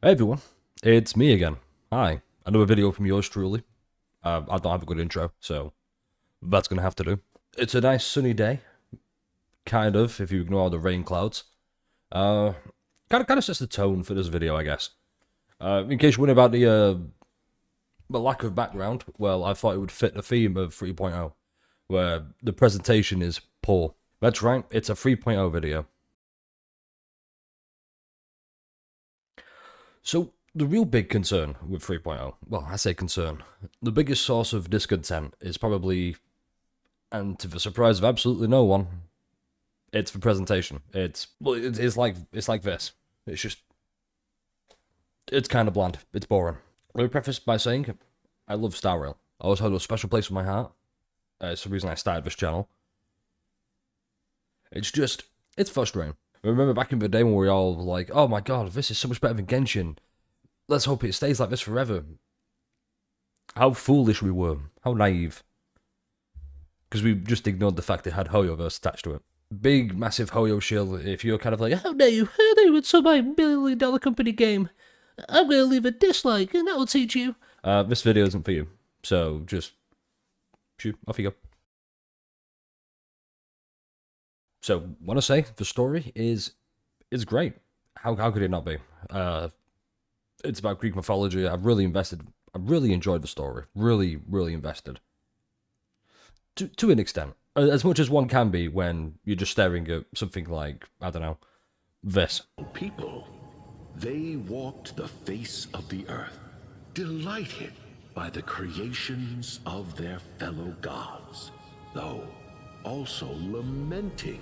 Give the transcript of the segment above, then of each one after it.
Hey everyone, it's me again. Hi, another video from yours truly. I don't have a good intro, so that's gonna have to do. It's a nice sunny day, kind of, if you ignore all the rain clouds. Kind of sets the tone for this video, I guess. In case you're wondering about the lack of background, well, I thought it would fit the theme of 3.0, where the presentation is poor. That's right, it's a 3.0 video. So, the real big concern with 3.0, well, I say concern, the biggest source of discontent is probably, and to the surprise of absolutely no one, it's the presentation. It's like this. It's just, it's kind of bland. It's boring. Let me preface by saying, I love Star Rail. I always had a special place in my heart. It's the reason I started this channel. It's just, it's frustrating. I remember back in the day when we were all like, oh my god, this is so much better than Genshin. Let's hope it stays like this forever. How foolish we were. How naive. Because we just ignored the fact it had Hoyoverse attached to it. Big, massive Hoyo shill. If you're kind of like, how dare you, it's a $1 billion company game. I'm going to leave a dislike and that will teach you. This video isn't for you. So just, shoot, off you go. So, want to say, the story is great. How could it not be? It's about Greek mythology. I've really invested. I really enjoyed the story. Really invested. To an extent. As much as one can be when you're just staring at something like, I don't know, this. People, they walked the face of the earth, delighted by the creations of their fellow gods, though also lamenting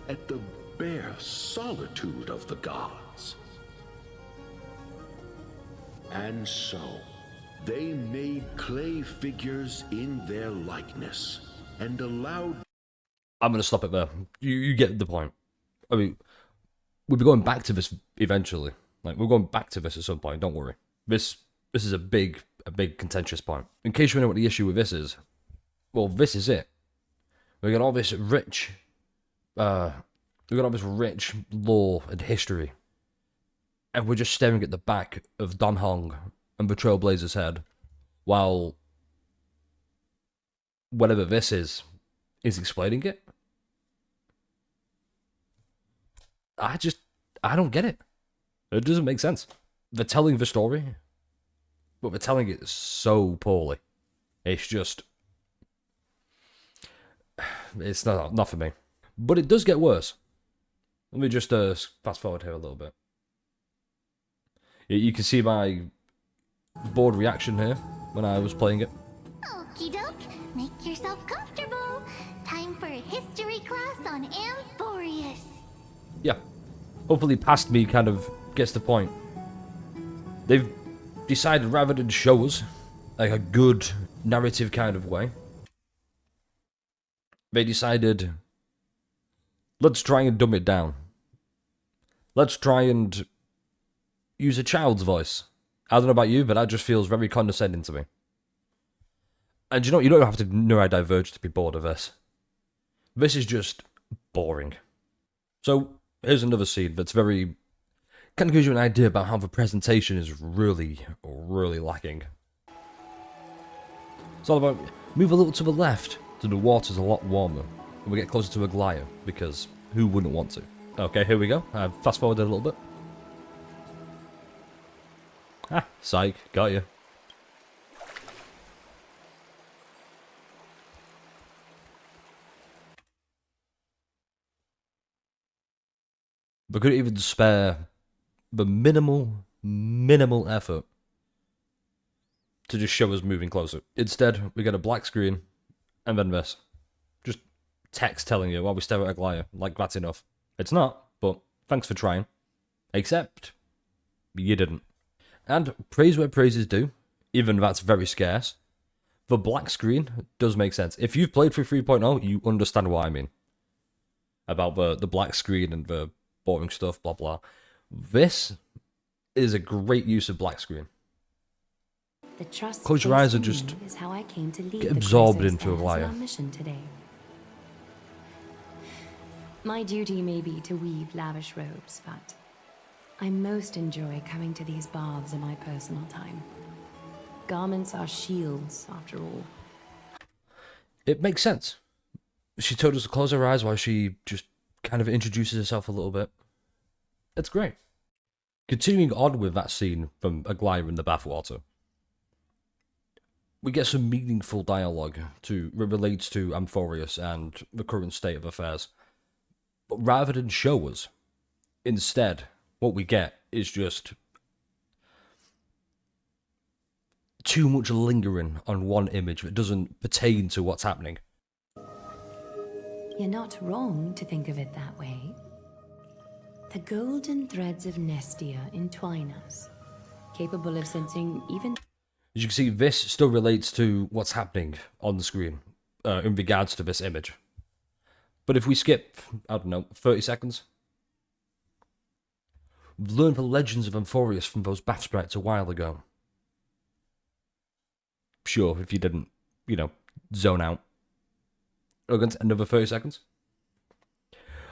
at the bare solitude of the gods. And so, they made clay figures in their likeness, and allowed... I'm going to stop it there. You get the point. I mean, we'll be going back to this eventually. Like, we're going back to this at some point, don't worry. This is a big contentious point. In case you know what the issue with this is, well, this is it. We got all this rich, lore and history, and we're just staring at the back of Don Hong and the Trailblazer's head, while whatever this is explaining it. I don't get it. It doesn't make sense. They're telling the story, but they're telling it so poorly. It's just, it's not for me. But it does get worse. Let me just fast forward here a little bit. You can see my bored reaction here when I was playing it. Okie doke, make yourself comfortable. Time for a history class on Amphorius. Yeah. Hopefully past me kind of gets the point. They've decided rather than show us like a good narrative kind of way, they decided, let's try and dumb it down. Let's try and use a child's voice. I don't know about you, but that just feels very condescending to me. And you know, you don't have to neurodiverge to be bored of this. This is just boring. So, here's another scene that's very... kind of gives you an idea about how the presentation is really lacking. It's all about, move a little to the left, so the water's a lot warmer, and we get closer to Aglaya, because who wouldn't want to? Okay, here we go. Fast forwarded a little bit. Ah, psych, got you. They couldn't even spare the minimal effort to just show us moving closer. Instead, we get a black screen, and then this. Just text telling you while we stare at Aglaya. Like, that's enough. It's not, but thanks for trying. Except, you didn't. And praise where praise is due, even that's very scarce. The black screen does make sense. If you've played through 3.0, you understand what I mean. About the black screen and the boring stuff, blah blah. This is a great use of black screen. Close your eyes and just get absorbed into Aglaya. My duty may be to weave lavish robes, but I most enjoy coming to these baths in my personal time. Garments are shields, after all. It makes sense. She told us to close our eyes while she just kind of introduces herself a little bit. It's great. Continuing on with that scene from Aglaya in the bathwater, we get some meaningful dialogue that relates to Amphorius and the current state of affairs. But rather than show us, instead, what we get is just too much lingering on one image that doesn't pertain to what's happening. You're not wrong to think of it that way. The golden threads of Nestia entwine us, capable of sensing even... As you can see, this still relates to what's happening on the screen in regards to this image. But if we skip, I don't know, 30 seconds, we've learned the legends of Amphorius from those bath sprites a while ago. Sure, if you didn't, zone out. Against another 30 seconds.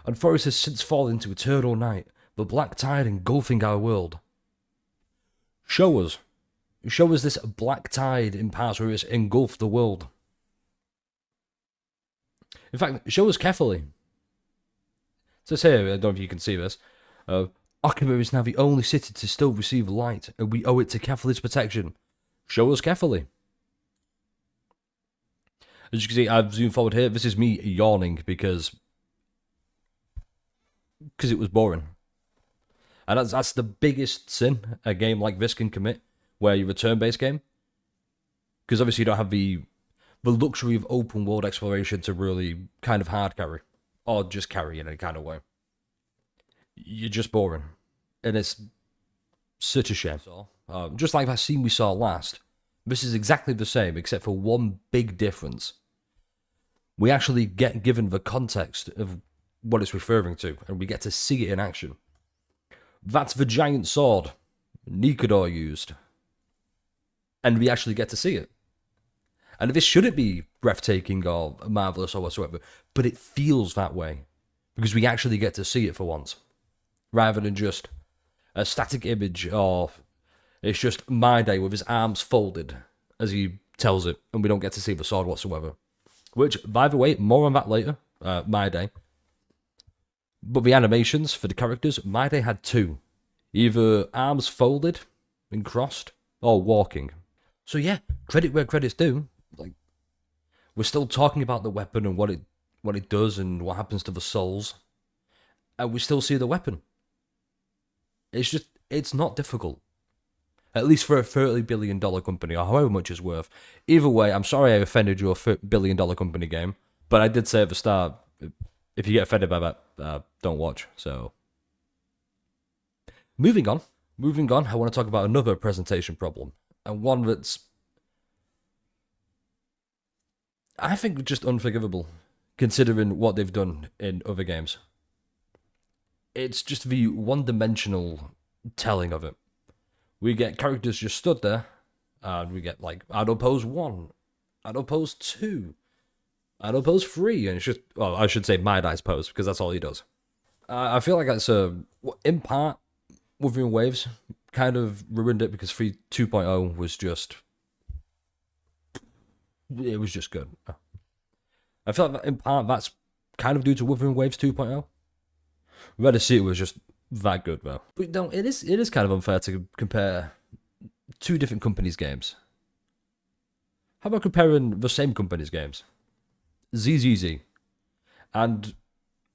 Amphorius has since fallen into eternal night, the black tide engulfing our world. Show us this black tide in parts where it's engulfed the world. In fact, show us carefully. It says here, I don't know if you can see this, Okhima is now the only city to still receive light, and we owe it to Kefali's protection. Show us carefully. As you can see, I've zoomed forward here. This is me yawning because it was boring. And that's the biggest sin a game like this can commit, where you're a turn-based game. Because obviously you don't have the luxury of open world exploration to really kind of hard carry. Or just carry in any kind of way. You're just boring. And it's such a shame. Just like that scene we saw last, this is exactly the same, except for one big difference. We actually get given the context of what it's referring to, and we get to see it in action. That's the giant sword Nikador used. And we actually get to see it. And this shouldn't be breathtaking or marvelous or whatsoever, but it feels that way. Because we actually get to see it for once. Rather than just a static image, or it's just My Day with his arms folded as he tells it, and we don't get to see the sword whatsoever. Which, by the way, more on that later, My Day. But the animations for the characters, My Day had two. Either arms folded and crossed, or walking. So yeah, credit where credit's due. Like, we're still talking about the weapon and what it does and what happens to the souls. And we still see the weapon. It's not difficult. At least for a $30 billion company, or however much it's worth. Either way, I'm sorry I offended your $1 billion company game. But I did say at the start, if you get offended by that, don't watch. So, moving on, I want to talk about another presentation problem. And one that's, I think, just unforgivable, considering what they've done in other games. It's just the one-dimensional telling of it. We get characters just stood there, and we get, like, idle pose 1, idle pose 2, idle pose 3, and it's just, well, I should say My Day's pose, because that's all he does. I feel like that's, in part, Wuthering Waves kind of ruined it, because 2.0 was just, it was just good. I feel like, in part, that's kind of due to Wuthering Waves 2.0. Red Sea was just that good, though. But no, it is kind of unfair to compare two different companies' games. How about comparing the same company's games? ZZZ. And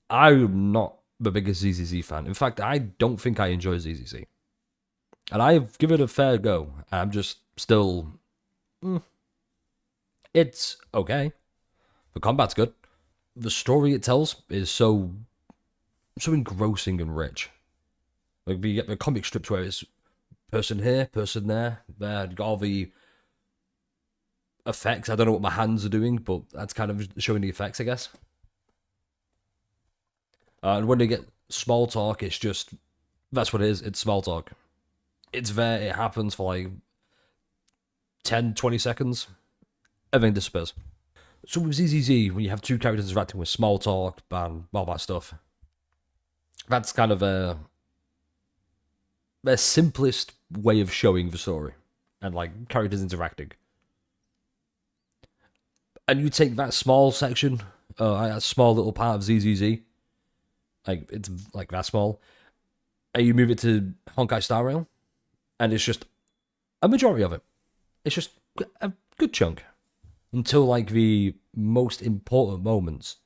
I'm not the biggest ZZZ fan. In fact, I don't think I enjoy ZZZ. And I've given it a fair go. I'm just still... It's okay. The combat's good. The story it tells is so engrossing and rich. Like, we get the comic strips where it's person here, person there, got all the effects. I don't know what my hands are doing, but that's kind of showing the effects, I guess. And when they get small talk, it's just, that's what it is, it's small talk. It's there, it happens for like 10, 20 seconds, and then disappears. So with ZZZ, when you have two characters interacting with small talk and all that stuff, that's kind of their simplest way of showing the story and like characters interacting. And you take that small section, a small little part of ZZZ, like it's like that small, and you move it to Honkai Star Rail, and it's just a majority of it. It's just a good chunk until like the most important moments.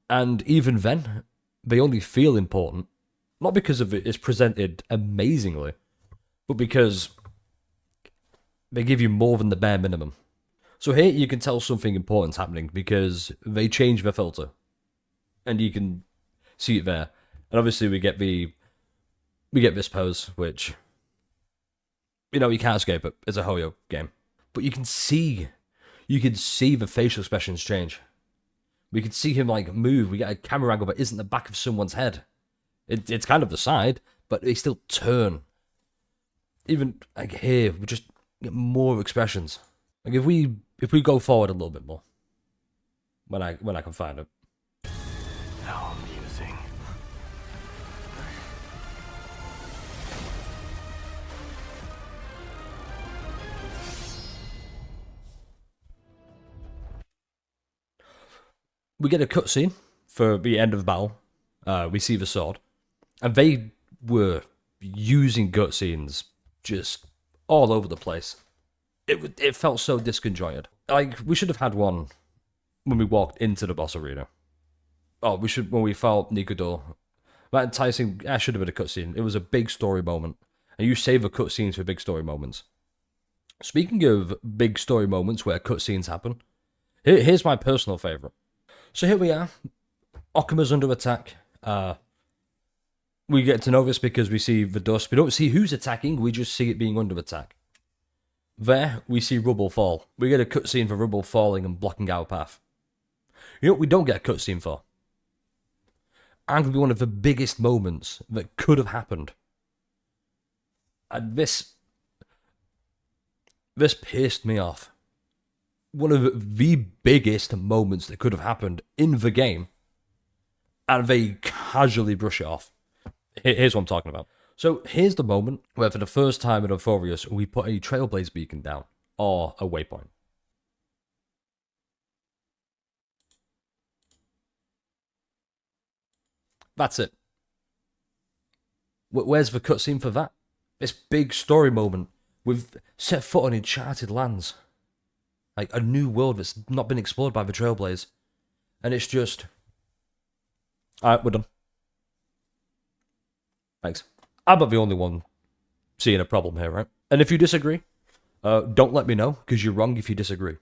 And even then, they only feel important, not because of it's presented amazingly, but because they give you more than the bare minimum. So here you can tell something important's happening because they change the filter. And you can see it there. And obviously we get this pose, which, you know, you can't escape it. It's a Hoyo game. But you can see the facial expressions change. We can see him like move. We get a camera angle that isn't the back of someone's head. It's kind of the side, but they still turn. Even like here, we just get more expressions. Like if we go forward a little bit more, when I can find it. How amusing. We get a cutscene for the end of the battle. We see the sword, and they were using cutscenes just all over the place. It felt so disconjointed. Like we should have had one when we walked into the boss arena. Oh, we should when we fought Nikudor. That enticing. That should have been a cutscene. It was a big story moment, and you save the cutscenes for big story moments. Speaking of big story moments where cutscenes happen, here's my personal favorite. So here we are. Okuma's under attack. We get to know this because we see the dust. We don't see who's attacking, we just see it being under attack. There, we see rubble fall. We get a cutscene for rubble falling and blocking our path. You know what we don't get a cutscene for? Arguably one of the biggest moments that could have happened. And this pissed me off. One of the biggest moments that could have happened in the game, and they casually brush it off. Here's what I'm talking about. So here's the moment where for the first time in Euphorius, we put a Trailblaze beacon down, or a waypoint. That's it. Where's the cutscene for that? This big story moment. We've set foot on enchanted lands. Like a new world that's not been explored by the Trailblaze. And it's just... Alright, we're done. Thanks. I'm not the only one seeing a problem here, right? And if you disagree, don't let me know, because you're wrong if you disagree.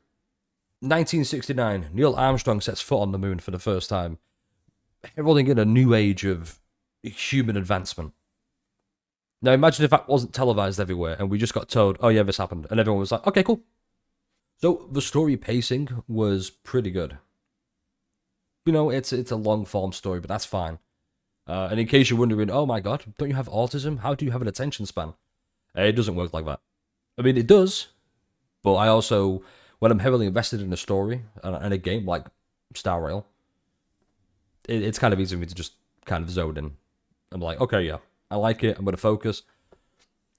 1969, Neil Armstrong sets foot on the moon for the first time, heralding in a new age of human advancement. Now imagine if that wasn't televised everywhere, and we just got told, oh yeah, this happened, and everyone was like, okay, cool. So the story pacing was pretty good. You know, it's a long-form story, but that's fine. And in case you're wondering, oh my god, don't you have autism? How do you have an attention span? It doesn't work like that. I mean, it does, but I also, when I'm heavily invested in a story and a game like Star Rail, it's kind of easy for me to just kind of zone in. I'm like, okay, yeah, I like it, I'm going to focus.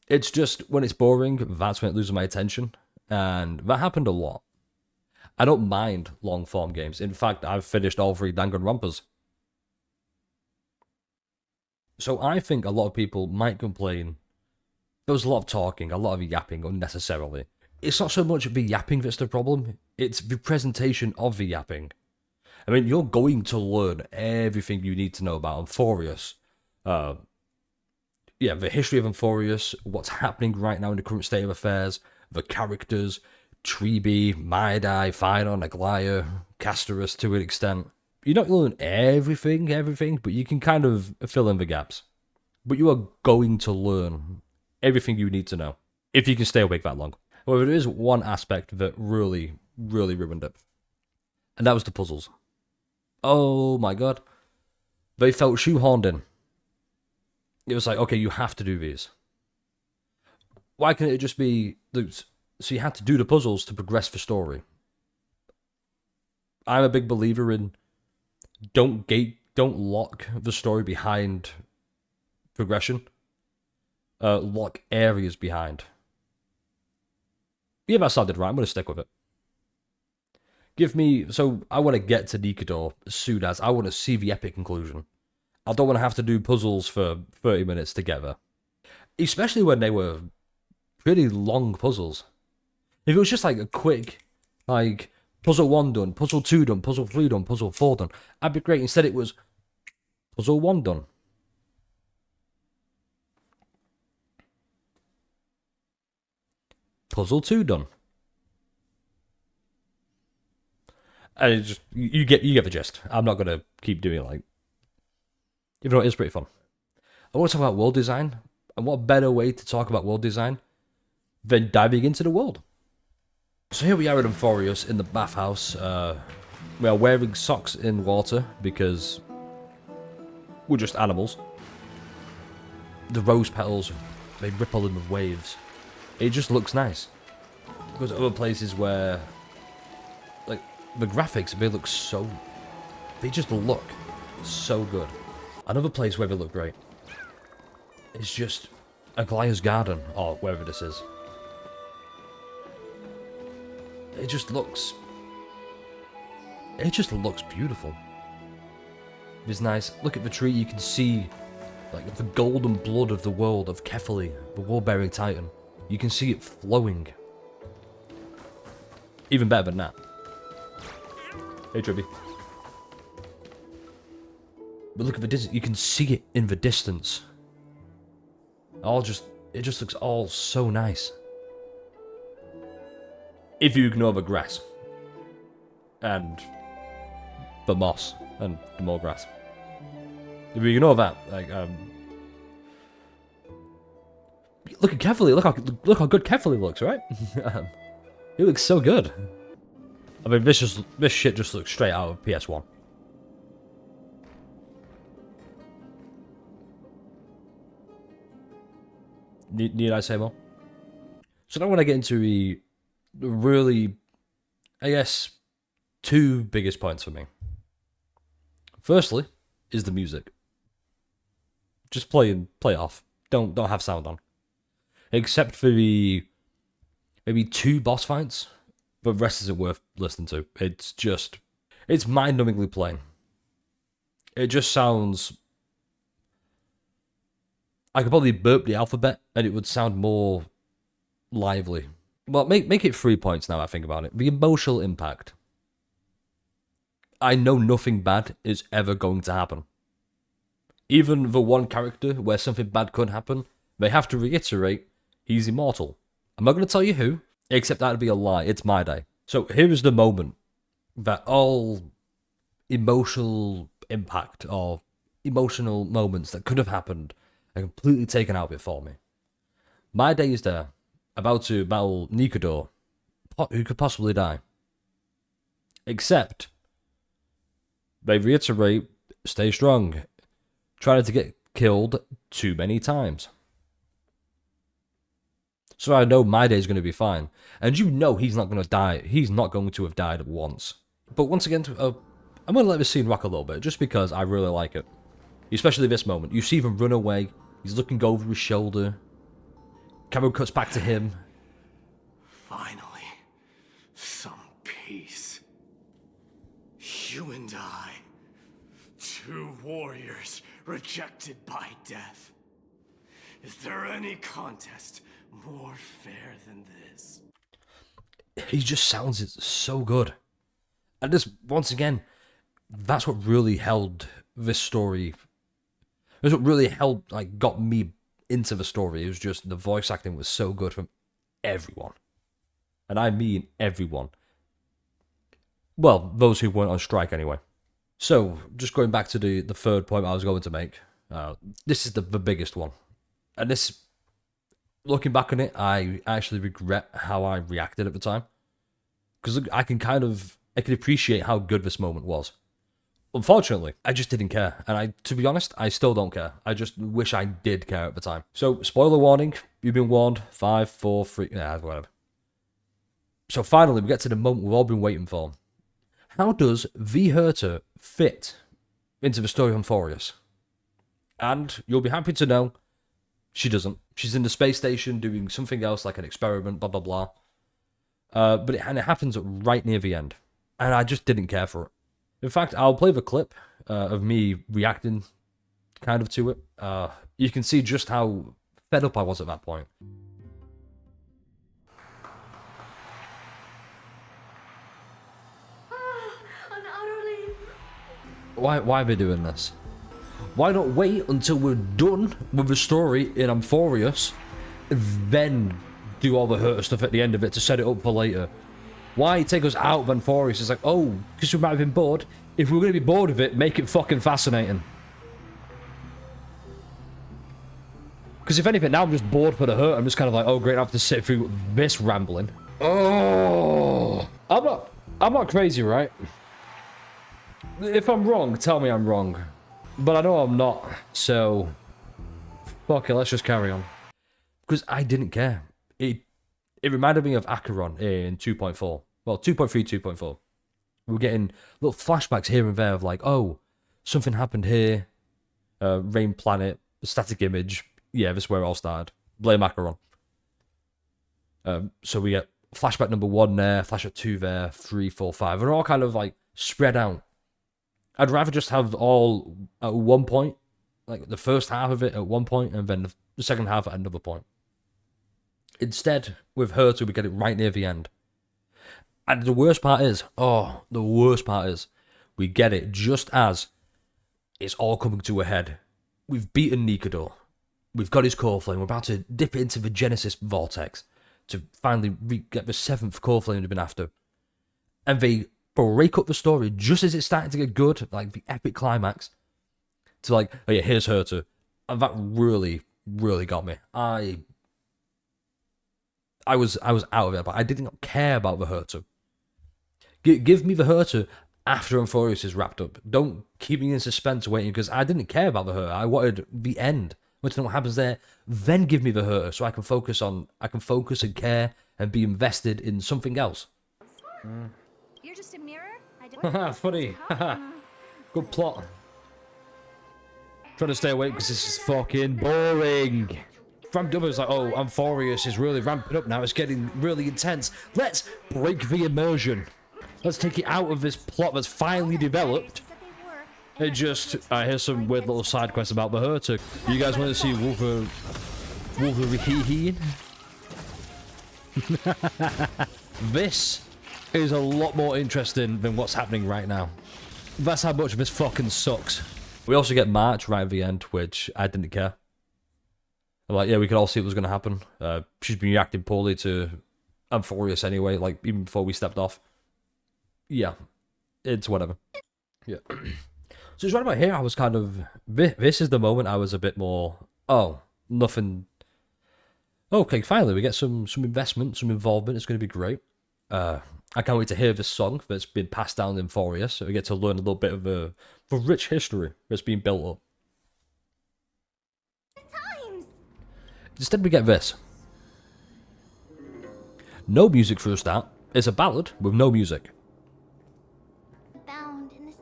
It's just, when it's boring, that's when it loses my attention, and that happened a lot. I don't mind long-form games. In fact, I've finished all 3 Danganronpas. So I think a lot of people might complain there was a lot of talking, a lot of yapping unnecessarily. It's not so much the yapping that's the problem, it's the presentation of the yapping. I mean, you're going to learn everything you need to know about Euphorius. The history of Euphorius, what's happening right now in the current state of affairs, the characters, Tribi, Maedai, Phynon, Aglaya, Castorus to an extent. You don't learn everything, but you can kind of fill in the gaps. But you are going to learn everything you need to know, if you can stay awake that long. However, there is one aspect that really, really ruined it. And that was the puzzles. Oh my god. They felt shoehorned in. It was like, okay, you have to do these. Why can't it just be... So you had to do the puzzles to progress the story. I'm a big believer in don't lock the story behind progression. lock areas behind. Yeah, that sounded right. I'm going to stick with it. Give me... So, I want to get to Nikador as soon as I want to see the epic conclusion. I don't want to have to do puzzles for 30 minutes together. Especially when they were pretty long puzzles. If it was just like a quick, like, puzzle 1 done, puzzle 2 done, puzzle 3 done, puzzle 4 done, that'd be great. Instead it was puzzle 1 done. Puzzle 2 done. And it just, you get the gist. I'm not going to keep doing it like... Even though it is pretty fun. I want to talk about world design. And what better way to talk about world design than diving into the world? So here we are at Amphorius in the bathhouse. We are wearing socks in water because we're just animals. The rose petals, they ripple in the waves. It just looks nice. Because other places where, like, the graphics, they just look so good. Another place where they look great is just Aglaya's garden, or wherever this is. It just looks beautiful. It's nice. Look at the tree, you can see like the golden blood of the world of Kefali, the war-bearing titan. You can see it flowing. Even better than that. Hey Tribby. But look at the distance, you can see it in the distance. It just looks all so nice. If you ignore the grass. And the moss. And the more grass. If you ignore that, like, look at Kefali, look how good Kefali looks, right? He looks so good. I mean, this shit just looks straight out of PS1. Need I say more? So now I want to get into the really, I guess, two biggest points for me. Firstly, is the music. Just play it off. Don't have sound on. Except for the maybe 2 boss fights, the rest isn't worth listening to. It's mind-numbingly plain. It just sounds... I could probably burp the alphabet and it would sound more lively. Well, make it 3 points now I think about it. The emotional impact. I know nothing bad is ever going to happen. Even the one character where something bad could happen, they have to reiterate he's immortal. I'm not going to tell you who, except that'd be a lie. It's my day. So here is the moment that all emotional impact or emotional moments that could have happened are completely taken out of it for me. My day is there, about to battle Nikador, who could possibly die. Except, they reiterate, stay strong. Trying to get killed too many times. So I know my day is going to be fine. And you know he's not going to die. He's not going to have died once. But once again, I'm going to let this scene rock a little bit, just because I really like it. Especially this moment. You see him run away. He's looking over his shoulder. Camera cuts back to him. Finally, some peace. You and I, 2 warriors rejected by death. Is there any contest more fair than this? He just sounds so good. And this, once again, that's what really held this story. That's what really held, like, got me into the story. It was just, the voice acting was so good from everyone. And I mean everyone. Well, those who weren't on strike anyway. So, just going back to the third point I was going to make. This is the biggest one. And this, looking back on it, I actually regret how I reacted at the time. Because I can appreciate how good this moment was. Unfortunately, I just didn't care. And to be honest, I still don't care. I just wish I did care at the time. So, spoiler warning, you've been warned. 5, 4, 3, whatever. So finally, we get to the moment we've all been waiting for. How does V. Herter fit into the story of Amphorius? And you'll be happy to know She doesn't. She's in the space station doing something else, like an experiment, blah, blah, blah. But it happens right near the end. And I just didn't care for it. In fact, I'll play the clip of me reacting kind of to it. You can see just how fed up I was at that point. I'm utterly... Why are they doing this? Why not wait until we're done with the story in Amphorius, then do all the hurt stuff at the end of it to set it up for later? Why take us out of Amphorius? It's like, oh, because we might have been bored. If we're going to be bored of it, make it fucking fascinating. Because if anything, now I'm just bored for the hurt. I'm just kind of like, oh great, I have to sit through this rambling. Oh, I'm not crazy, right? If I'm wrong, tell me I'm wrong. But I know I'm not, so fuck it, let's just carry on. Because I didn't care. It reminded me of Acheron in 2.4. Well, 2.3, 2.4. We were getting little flashbacks here and there of like, oh, something happened here. Rain planet, static image. Yeah, this is where it all started. Blame Acheron. So we get flashback number 1 there, flashback 2 there, 3, 4, 5. They're all kind of like spread out. I'd rather just have all at one point, like the first half of it at one point, and then the second half at another point. Instead, with her we get it right near the end. And the worst part is, we get it just as it's all coming to a head. We've beaten Nikador. We've got his core flame. We're about to dip into the Genesis vortex to finally get the 7th core flame we've been after. And they break up the story just as it's starting to get good, like the epic climax, to like, oh yeah, here's Herta. And that really, really got me. I was out of it, but I didn't care about the Herta. Give me the Herta after Amphorius is wrapped up. Don't keep me in suspense waiting, because I didn't care about the Herta. I wanted the end. I want to know what happens there. Then give me the Herta so I can focus and care and be invested in something else. You're just a mirror? I don't... Haha, funny. Good plot. Trying to stay awake because this is fucking boring. Ramped up, it's like, oh, Amphorius is really ramping up now. It's getting really intense. Let's break the immersion. Let's take it out of this plot that's finally developed. It just, here's some weird little side quests about the Herta. You guys want to see Wolverine? This is a lot more interesting than what's happening right now. That's how much this fucking sucks. We also get March right at the end, which I didn't care. I'm like, yeah, we could all see what was going to happen. She's been reacting poorly to Amphorius anyway, like, even before we stepped off. Yeah, it's whatever. Yeah. So it's right about here, I was kind of... This is the moment I was a bit more... Oh, nothing... Okay, finally, we get some investment, some involvement. It's going to be great. I can't wait to hear this song that's been passed down in Amphorius, so we get to learn a little bit of the rich history that's been built up. Instead, we get this. No music for a start. It's a ballad with no music. Bound in this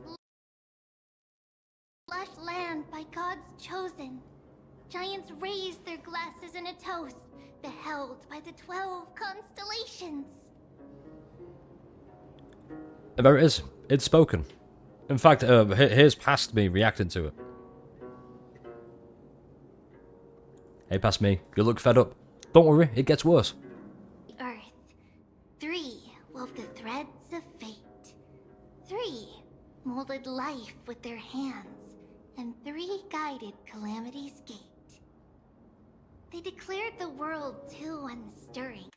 lush land by God's chosen. Giants raised their glasses in a toast, beheld by the 12 constellations. And there it is. It's spoken. In fact, here's past me reacting to it. Hey, past me. You look fed up. Don't worry, it gets worse. The earth. 3 wove the threads of fate. 3 molded life with their hands, and 3 guided calamity's gate. They declared the world too unstirring.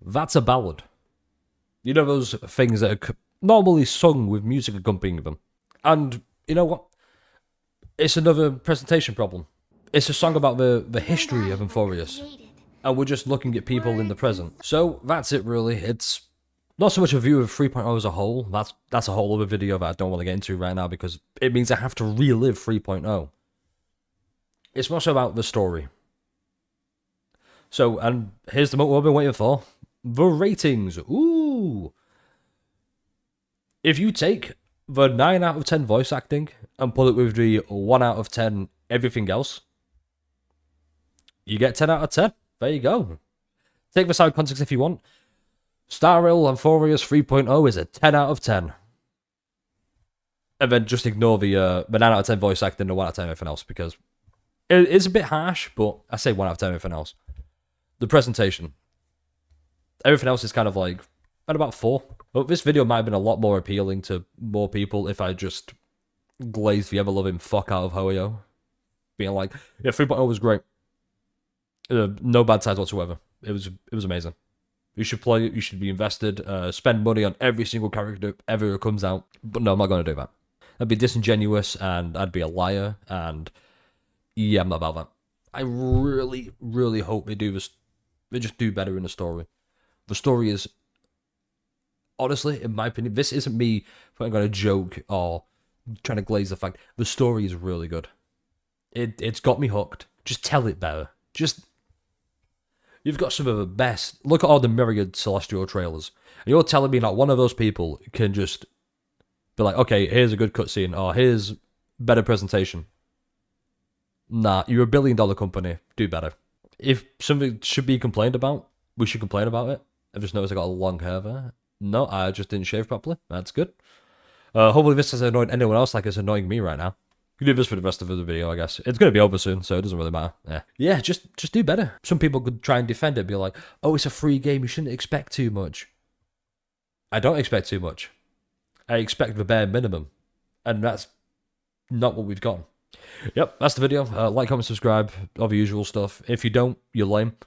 That's a ballad. You know those things that are normally sung with music accompanying them. And, you know what? It's another presentation problem. It's a song about the history of Amphorius. And we're just looking at people in the present. So, that's it really. It's not so much a view of 3.0 as a whole. That's a whole other video that I don't want to get into right now, because it means I have to relive 3.0. It's more so about the story. So, and here's the moment we've been waiting for. The ratings. Ooh. If you take the 9 out of 10 voice acting and put it with the 1 out of 10 everything else, you get 10 out of 10. There you go. Take this out of context if you want. Star Rail and Furious 3.0 is a 10 out of 10. And then just ignore the 9 out of 10 voice acting and 1 out of 10 everything else, because it is a bit harsh, but I say 1 out of 10 everything else. The presentation. Everything else is kind of like at about 4. But this video might have been a lot more appealing to more people if I just glazed the ever-loving fuck out of Hoyo. Being like, yeah, 3.0 was great. No bad sides whatsoever. It was amazing. You should play it, you should be invested, spend money on every single character ever comes out. But no, I'm not going to do that. That'd be disingenuous, and I'd be a liar, and yeah, I'm not about that. I really, really hope they do this. They just do better in the story. The story is, honestly, in my opinion, this isn't me putting on a joke or trying to glaze the fact. The story is really good. It's got me hooked. Just tell it better. You've got some of the best. Look at all the myriad Celestial trailers. And you're telling me not one of those people can just be like, okay, here's a good cutscene, or here's better presentation. Nah, you're $1 billion company. Do better. If something should be complained about, we should complain about it. I've just noticed I got a long hair there. No, I just didn't shave properly. That's good. Hopefully this has annoyed anyone else like it's annoying me right now. You can do this for the rest of the video, I guess. It's going to be over soon, so it doesn't really matter. Yeah, just do better. Some people could try and defend it, be like, oh, it's a free game, you shouldn't expect too much. I don't expect too much. I expect the bare minimum. And that's not what we've got. Yep, that's the video. Like, comment, subscribe, all the usual stuff. If you don't, you're lame.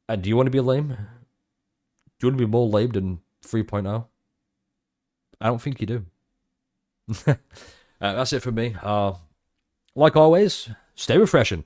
And do you want to be lame? Do you want to be more lame than 3.0? I don't think you do. That's it for me. Like always, stay refreshing.